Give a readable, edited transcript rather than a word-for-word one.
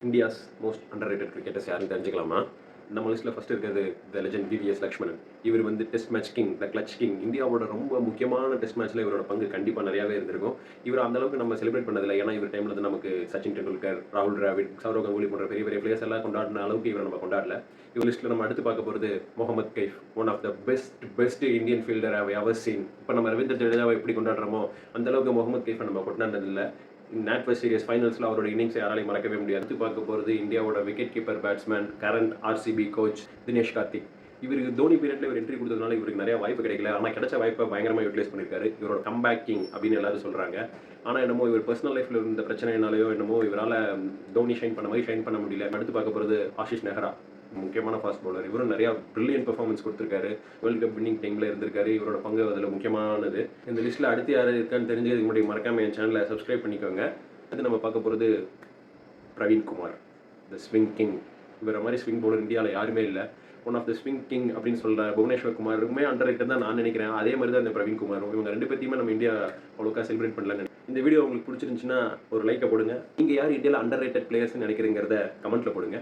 India's most underrated cricketers யாருன்னு தெரிஞ்சுக்கலாமா? நம்ம லிஸ்ட்டில் ஃபர்ஸ்ட் இருக்கிறது த லெஜண்ட் விவிஎஸ் லக்ஷ்மணன். இவர் வந்து டெஸ்ட் மேட்ச் கிங், த கிளட்ச் கிங். இந்தியாவோட ரொம்ப முக்கியமான டெஸ்ட் மேட்ச்ல இவரோட பங்கு கண்டிப்பாக நிறையாவே இருந்திருக்கும். இவர் அந்த அளவுக்கு நம்ம செலிப்ரேட் பண்ணதில்லை. ஏன்னா இவர் டைம்ல வந்து நமக்கு சச்சின் டெண்டுல்கர், ராகுல் டிராவிட், சௌரவ் கங்குலி போன்ற பெரிய பெரிய பிளேயர்ஸ் எல்லாம் கொண்டாடின அளவுக்கு இவரை நம்ம கொண்டாடல. இவர் லிஸ்ட்டில் நம்ம அடுத்து பார்க்க போகிறது Mohammad Kaif, one of the best Indian fielder I ever seen. இப்போ நம்ம ரவீந்திர ஜடேஜாவை எப்படி கொண்டாடுறோமோ அந்த அளவுக்கு முகமது கைஃபை நம்ம கொண்டாடினதில்லை. நாட்வெஸ்ட் சீரிஸ் ஃபைனல்ஸில் அவரோட இன்னிங்ஸை யாராலையும் மறக்கவே முடியாது. அடுத்து பார்க்க போகிறது இந்தியாவோட wicket keeper batsman, current RCB coach Dinesh Karthik. இவருக்கு தோனி பீரியட்ல இவர் என்ட்ரி கொடுத்ததுனால இவருக்கு நிறைய வாய்ப்பு கிடைக்கல. ஆனால் கிடைச்ச வாய்ப்பை பயங்கரமாக யூட்டிலைஸ் பண்ணியிருக்காரு. இவரோட கம்பேக் கிங் அப்படின்னு எல்லாரும் சொல்கிறாங்க. ஆனால் என்னமோ இவர் பர்சனல் லைஃப்பில் இருந்த பிரச்சனைனாலையோ என்னமோ இவரால் தோனி ஷைன் பண்ண மாதிரி ஷைன் பண்ண முடியல. அடுத்து பார்க்க போகிறது ஆஷிஷ் நெஹ்ரா, முக்கியமான ஃபாஸ்ட் பவுலர். இவரும் நிறையா பிரில்லியன்ட் பெர்ஃபார்மன்ஸ் கொடுத்துருக்காரு. வேர்ல்டு கப் வின்னிங் டைமில் இருந்திருக்காரு. இவரோட பங்கு அதில் முக்கியமானது. இந்த லிஸ்ட்டில் அடுத்து யார் இருக்கான்னு தெரிஞ்சதுக்கு முன்னாடி மறக்காம என் சேனலை சப்ஸ்கிரைப் பண்ணிக்கோங்க. அடுத்து நம்ம பார்க்க போகிறது Praveen Kumar, the swing king. இவர மாதிரி ஸ்விங் பவுலர் இந்தியாவில் யாருமே இல்லை. One of the swing king அப்படின்னு சொல்கிற புவனேஸ்வர் குமாருக்குமே அண்டர் ரேட்டட் தான் நான் நினைக்கிறேன். அதே மாதிரி தான் இந்த பிரவீன் குமாரும். இவங்க ரெண்டு பேர்த்தையுமே நம்ம இந்தியா அவ்வளோக்கா செலிப்ரேட் பண்ணலன்னு. இந்த வீடியோ உங்களுக்கு பிடிச்சிருந்துச்சுன்னா ஒரு லைக்கை போடுங்க. நீங்கள் யார் இந்தியாவில் அண்டர் ரேட்டட் பிளேயர்ஸ்ன்னு நினைக்கிறீங்கிறத கமெண்ட்டில் போடுங்க.